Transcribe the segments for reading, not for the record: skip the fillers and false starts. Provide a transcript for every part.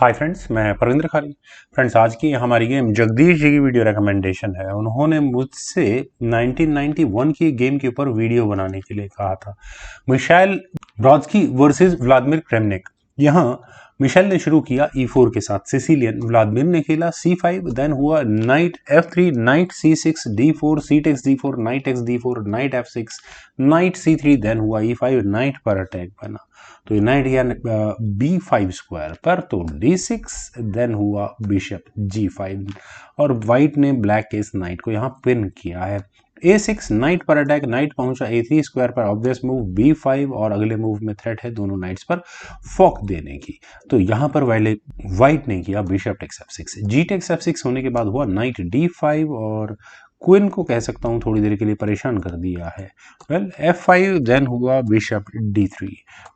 Hi friends, मैं परविंद्र खाली। Friends, आज की हमारी गेम जगदीश जी की वीडियो रिकमेंडेशन है। उन्होंने मुझसे 1991 की गेम के ऊपर वीडियो बनाने के लिए कहा था। Missile ब्रॉड्स्की versus Vladimir Kramnik. यहाँ मिशेल ने शुरू किया E4 के साथ सिसिलियन। व्लादिमीर ने खेला C5, देन हुआ knight F3, knight C6, D4, C takes D4, knight X D4, knight F6, knight C3, then हुआ E5, नाइट पर अटैक बना। तो नाइट गया B5 स्क्वायर पर, तो D6, देन हुआ बिशप G5 और व्हाइट ने ब्लैक के इस नाइट को यहाँ पिन किया है। A6 नाइट पर अटैक, नाइट पहुंचा A3 स्क्वायर पर, ऑब्वियस मूव B5 और अगले मूव में थ्रेट है दोनों नाइट्स पर फॉक देने की। तो यहां पर व्हाइट ने किया bishop takes F6, G takes F6 होने के बाद हुआ नाइट D5 और क्वीन को कह सकता हूं थोड़ी देर के लिए परेशान कर दिया है। वेल F5, देन हुआ bishop D3,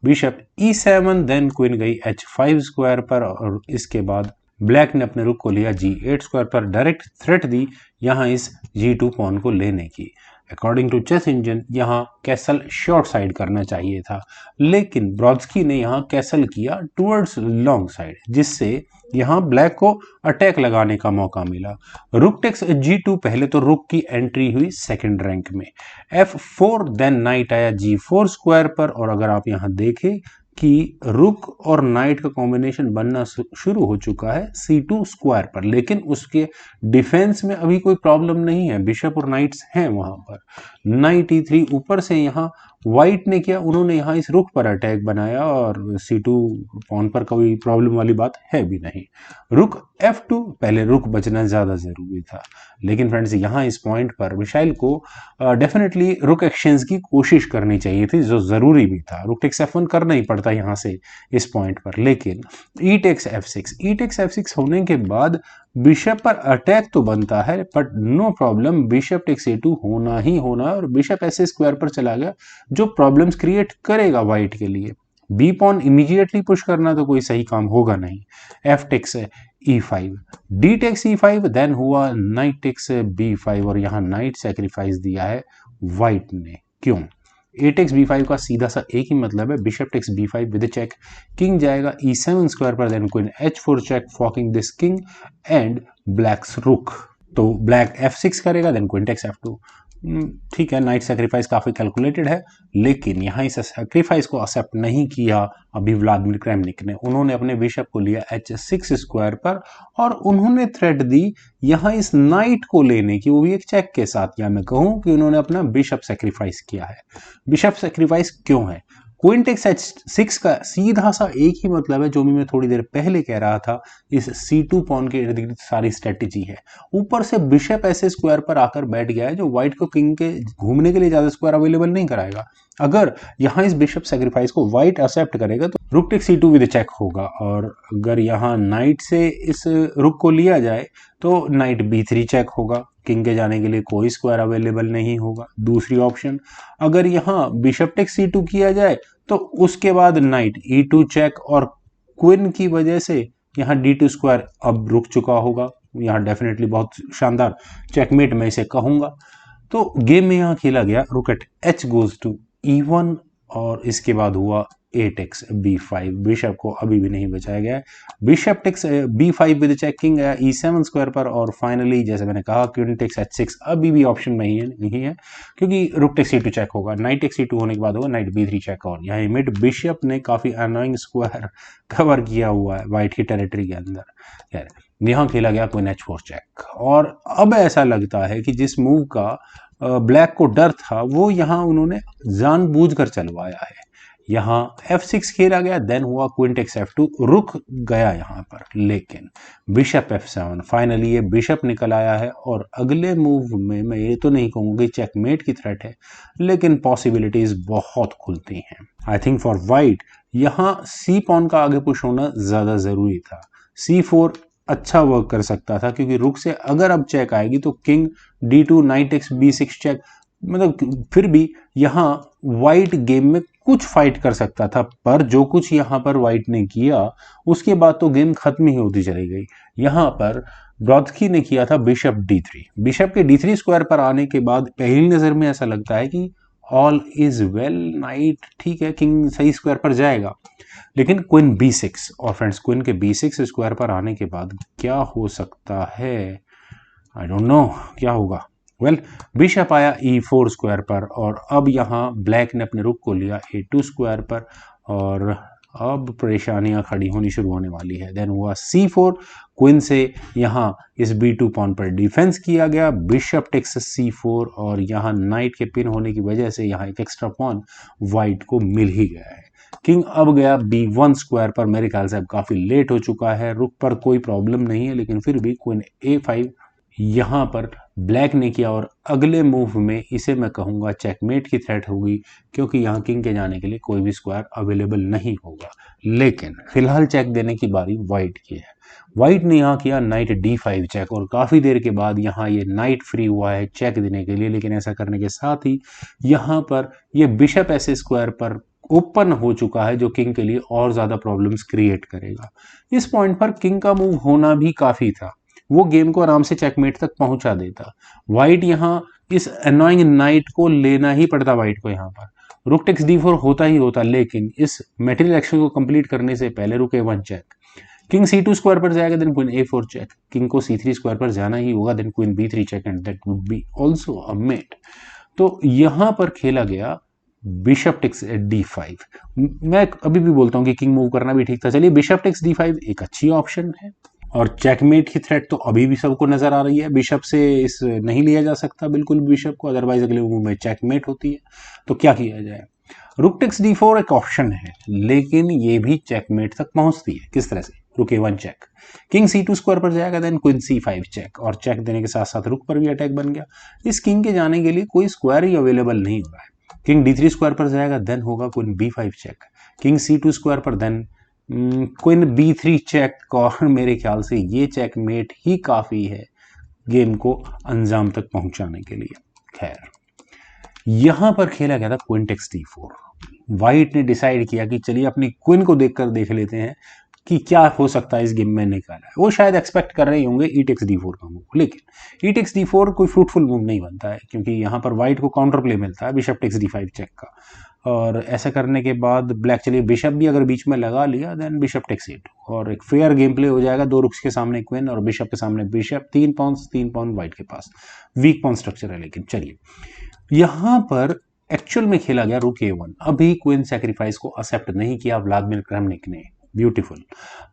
bishop E7, then queen गई H5 स्क्वायर पर और इसके बाद ब्लैक ने अपने रुक को लिया G8 स्क्वायर पर, डायरेक्ट थ्रेट दी यहां इस G2 पॉन को लेने की। अकॉर्डिंग टू चेस इंजन यहाँ कैसल शॉर्ट साइड करना चाहिए था, लेकिन ब्रॉड्स्की ने यहाँ कैसल किया टुवर्ड्स लॉन्ग साइड, जिससे यहाँ ब्लैक को अटैक लगाने का मौका मिला। रुक टेक्स G2, पहले तो रुक की एंट्री हुई सेकंड रैंक में। F4, देन नाइट आया G4 स्क्वायर पर और अगर आप यहाँ देखें कि रुक और नाइट का कॉम्बिनेशन बनना शुरू हो चुका है C2 स्क्वायर पर, लेकिन उसके डिफेंस में अभी कोई प्रॉब्लम नहीं है, बिशप और नाइट्स हैं वहां पर। नाइट E3 ऊपर से यहाँ व्हाइट ने किया, उन्होंने यहाँ इस रुक पर अटैक बनाया और C2 पॉन पर कोई प्रॉब्लम वाली बात है भी नहीं। रुक F2, पहले रुक बचना ज्यादा जरूरी था, लेकिन फ्रेंड्स यहाँ इस पॉइंट पर मिशाइल को डेफिनेटली रुक एक्सचेंज की कोशिश करनी चाहिए थी, जो जरूरी भी था। रुक टेक्स F1 करना ही पड़ता यहाँ से इस पॉइंट पर, लेकिन E takes F6, E takes F6 होने के बाद बिशप पर अटैक तो बनता है, but no problem, bishop takes A2 होना ही होना और बिशप ऐसे स्क्वायर पर चला गया जो प्रॉब्लम्स क्रिएट करेगा व्हाइट के लिए। बी पॉन इमीडिएटली पुश करना तो कोई सही काम होगा नहीं। F takes E5, D takes E5, then हुआ नाइट टेक्स B5 और यहाँ नाइट सेक्रीफाइस दिया है व्हाइट ने। क्यों? A टेक्स B5 का सीधा सा एक ही मतलब है, bishop takes B5 with check, king जाएगा E7 स्क्वायर पर, then queen H4 check, forking this king and black's rook. तो ब्लैक F6 करेगा, देन क्वीन टेक्स F2। ठीक है, नाइट सेक्रीफाइस काफी कैलकुलेटेड है, लेकिन यहाँ इस सेक्रीफाइस को एक्सेप्ट नहीं किया अभी व्लादिमीर क्रेमनिक ने। उन्होंने अपने बिशप को लिया H6 स्क्वायर पर और उन्होंने थ्रेट दी यहाँ इस नाइट को लेने की, वो भी एक चेक के साथ। या मैं कहूं कि उन्होंने अपना बिशप सेक्रीफाइस किया है। बिशप सेक्रीफाइस क्यों है? क्वीन टेक्स H6 का सीधा सा एक ही मतलब है, जो भी मैं थोड़ी देर पहले कह रहा था, इस C2 पॉन के इर्द गिर्द सारी स्ट्रेटेजी है। ऊपर से बिशप ऐसे स्क्वायर पर आकर बैठ गया है जो व्हाइट को किंग के घूमने के लिए ज्यादा स्क्वायर अवेलेबल नहीं कराएगा। अगर यहाँ इस बिशप सेक्रीफाइस को व्हाइट एक्सेप्ट करेगा तो rook takes C2 with check होगा, और अगर यहाँ नाइट से इस रुक को लिया जाए तो नाइट B3 चेक होगा, किंग के जाने के लिए कोई स्क्वायर अवेलेबल नहीं होगा। दूसरी ऑप्शन, अगर यहाँ बिशप टेक्स C2 किया जाए तो उसके बाद नाइट E2 चेक और क्वीन की वजह से यहाँ D2 स्क्वायर अब रुक चुका होगा। यहाँ डेफिनेटली बहुत शानदार चेकमेट मैं इसे कहूंगा। तो गेम में यहाँ खेला गया रुक eight H goes to E1 और इसके बाद हुआ A टेक्स B5, बिशप को अभी भी नहीं बचाया गया है। Bishop takes B5 with checking है E7 स्क्वायर पर, और फाइनली जैसे मैंने कहा क्वीन टेक्स H6 अभी भी ऑप्शन नहीं है क्योंकि रुक टेक्स C2 चेक होगा। नाइट टेक्स C2 होने के बाद होगा नाइट B3 चेक, और यहाँ मिड बिशप ने काफी अनोइंग स्क्वायर कवर किया हुआ है व्हाइट की टेरिटरी के अंदर। यहाँ खेला गया क्वीन H4 चेक, और अब ऐसा लगता है कि जिस मूव का ब्लैक को डर था वो यहाँ उन्होंने जानबूझकर चलवाया है। यहाँ F6 खेला गया, देन हुआ क्वीन टेक्स F2, रुक गया यहाँ पर, लेकिन बिशप F7, फाइनली ये बिशप निकल आया है। और अगले मूव में मैं ये तो नहीं कहूँगा कि चेकमेट की थ्रेट है, लेकिन पॉसिबिलिटीज बहुत खुलती हैं। आई थिंक फॉर व्हाइट यहाँ C पॉन का आगे पुश होना ज्यादा जरूरी था। C4 अच्छा वर्क कर सकता था क्योंकि रुक से अगर अब चेक आएगी तो king D2, knight takes B6 check, मतलब फिर भी यहाँ व्हाइट गेम में कुछ फाइट कर सकता था, पर जो कुछ यहाँ पर व्हाइट ने किया उसके बाद तो गेम खत्म ही होती चली गई। यहाँ पर ब्रॉड्स्की ने किया था बिशप D3, बिशप के D3 स्क्वायर पर आने के बाद पहली नजर में ऐसा लगता है कि ऑल इज वेल, नाइट ठीक है, किंग सही स्क्वायर पर जाएगा, लेकिन क्वीन b6, और फ्रेंड्स क्वीन के b6 स्क्वायर पर आने के बाद क्या हो सकता है, आई डोंट नो क्या होगा। वेल बिशप आया e4 स्क्वायर पर, और अब यहाँ ब्लैक ने अपने रुक को लिया a2 स्क्वायर पर, और अब परेशानियां खड़ी होनी शुरू होने वाली है। देन हुआ c4, क्वीन से यहाँ इस b2 पॉन पर डिफेंस किया गया, बिशप टेक्स c4, और यहाँ नाइट के पिन होने की वजह से यहाँ एक एक्स्ट्रा पॉन वाइट को मिल ही गया है। किंग अब गया b1 स्क्वायर पर, मेरे ख्याल से अब काफी लेट हो चुका है, रुक पर कोई प्रॉब्लम नहीं है, लेकिन फिर भी क्वीन a5 यहाँ पर ब्लैक ने किया, और अगले मूव में इसे मैं कहूँगा चेकमेट की थ्रेट होगी, क्योंकि यहाँ किंग के जाने के लिए कोई भी स्क्वायर अवेलेबल नहीं होगा। लेकिन फिलहाल चेक देने की बारी वाइट की है। वाइट ने यहाँ किया नाइट d5 चेक, और काफ़ी देर के बाद यहाँ ये नाइट फ्री हुआ है चेक देने के लिए, लेकिन ऐसा करने के साथ ही यहाँ पर ये बिशप ऐसे स्क्वायर पर ओपन हो चुका है, जो किंग के लिए और ज़्यादा प्रॉब्लम्स क्रिएट करेगा। इस पॉइंट पर किंग का मूव होना भी काफ़ी था, वो गेम को आराम से चेकमेट तक पहुंचा देता। वाइट यहाँ इस अनोइंग नाइट को लेना ही पड़ता वाइट को, यहाँ पर रुक टेक्स d4 होता ही होता, लेकिन इस मेटेरियल एक्शन को कंप्लीट करने से पहले रुक a1 check, king c2 square पर जाएगा, then queen a4 check, king को c3 स्क्वायर पर जाना ही होगा, then queen b3 check, and that would be also a mate. तो यहाँ पर खेला गया बिशप टेक्स d5। मैं अभी भी बोलता हूँ कि किंग मूव करना भी ठीक था। चलिए बिशप टेक्स d5 एक अच्छी ऑप्शन है, और चेकमेट की थ्रेट तो अभी भी सबको नजर आ रही है। बिशप से इस नहीं लिया जा सकता बिल्कुल बिशप को, अदरवाइज अगले मूव में चेकमेट होती है। तो क्या किया जाए, रुक टेक्स d4 एक ऑप्शन है, लेकिन ये भी चेकमेट तक पहुंचती है। किस तरह से, रुक a1 check, king c2 square पर जाएगा, देन क्वीन c5 चेक, और चेक देने के साथ साथ रुक पर भी अटैक बन गया। इस किंग के जाने के लिए कोई स्क्वायर ही अवेलेबल नहीं हो रहा है। किंग d3 स्क्वायर पर जाएगा, देन होगा queen b5 check, king c2 square पर, देन क्वीन b3 चेक, और मेरे ख्याल से ये चेकमेट ही काफी है गेम को अंजाम तक पहुंचाने के लिए। खैर यहां पर खेला गया था क्वीन टेक्स d4। वाइट ने डिसाइड किया कि चलिए अपनी क्वीन को देखकर देख लेते हैं कि क्या हो सकता है इस गेम में निकाला है। वो शायद एक्सपेक्ट कर रहे होंगे ई टेक्स d4 का मूव, लेकिन ई टेक्स d4 कोई फ्रूटफुल मूव नहीं बनता है, क्योंकि यहाँ पर वाइट को काउंटर प्ले मिलता है बिशप टेक्स d5 चेक का, और ऐसा करने के बाद ब्लैक, चलिए बिशप भी अगर बीच में लगा लिया, देन बिशप टेक्स a2, और एक फेयर गेम प्ले हो जाएगा। दो रुक्स के सामने क्वीन, और बिशप के सामने बिशप, 3 पॉन वाइट के पास, वीक पॉन स्ट्रक्चर है। लेकिन चलिए यहाँ पर एक्चुअल में खेला गया रुक a1। अभी क्वीन सैक्रिफाइस को एक्सेप्ट नहीं किया व्लादिमीर क्रेमनिक ने, ब्यूटीफुल।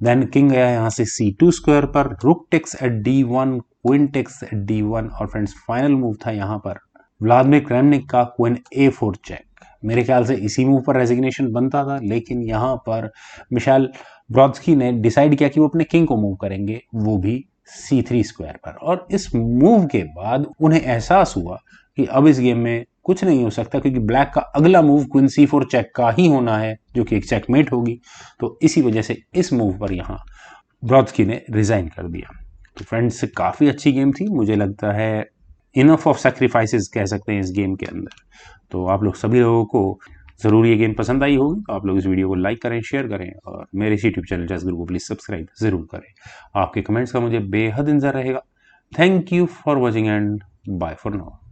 देन किंग गया यहाँ से c2 स्क्वायर पर, rook takes at d1, queen takes at d1, और फ्रेंड्स फाइनल मूव था यहाँ पर व्लादिमीर क्रेमनिक का क्वीन a4 चेक। मेरे ख्याल से इसी मूव पर रेजिग्नेशन बनता था, लेकिन यहाँ पर मिशाइल ब्रॉड्स्की ने डिसाइड किया कि वो अपने किंग को मूव करेंगे, वो भी c3 स्क्वायर पर। और इस मूव के बाद उन्हें एहसास हुआ कि अब इस गेम में कुछ नहीं हो सकता, क्योंकि ब्लैक का अगला मूव क्वीन c4 चेक का ही होना है, जो कि एक चेकमेट होगी। तो इसी वजह से इस मूव पर यहाँ ब्रॉड्स्की ने रिजाइन कर दिया। तो फ्रेंड्स काफ़ी अच्छी गेम थी, मुझे लगता है इनफ ऑफ सैक्रिफाइसेस कह सकते हैं इस गेम के अंदर। तो आप लोग सभी लोगों को ज़रूर ये गेम पसंद आई होगी, तो आप लोग इस वीडियो को लाइक करें, शेयर करें, और मेरे इस यूट्यूब चैनल जस गुरु को प्लीज़ सब्सक्राइब ज़रूर करें। आपके कमेंट्स का मुझे बेहद इंतजार रहेगा। Thank you for watching and bye for now.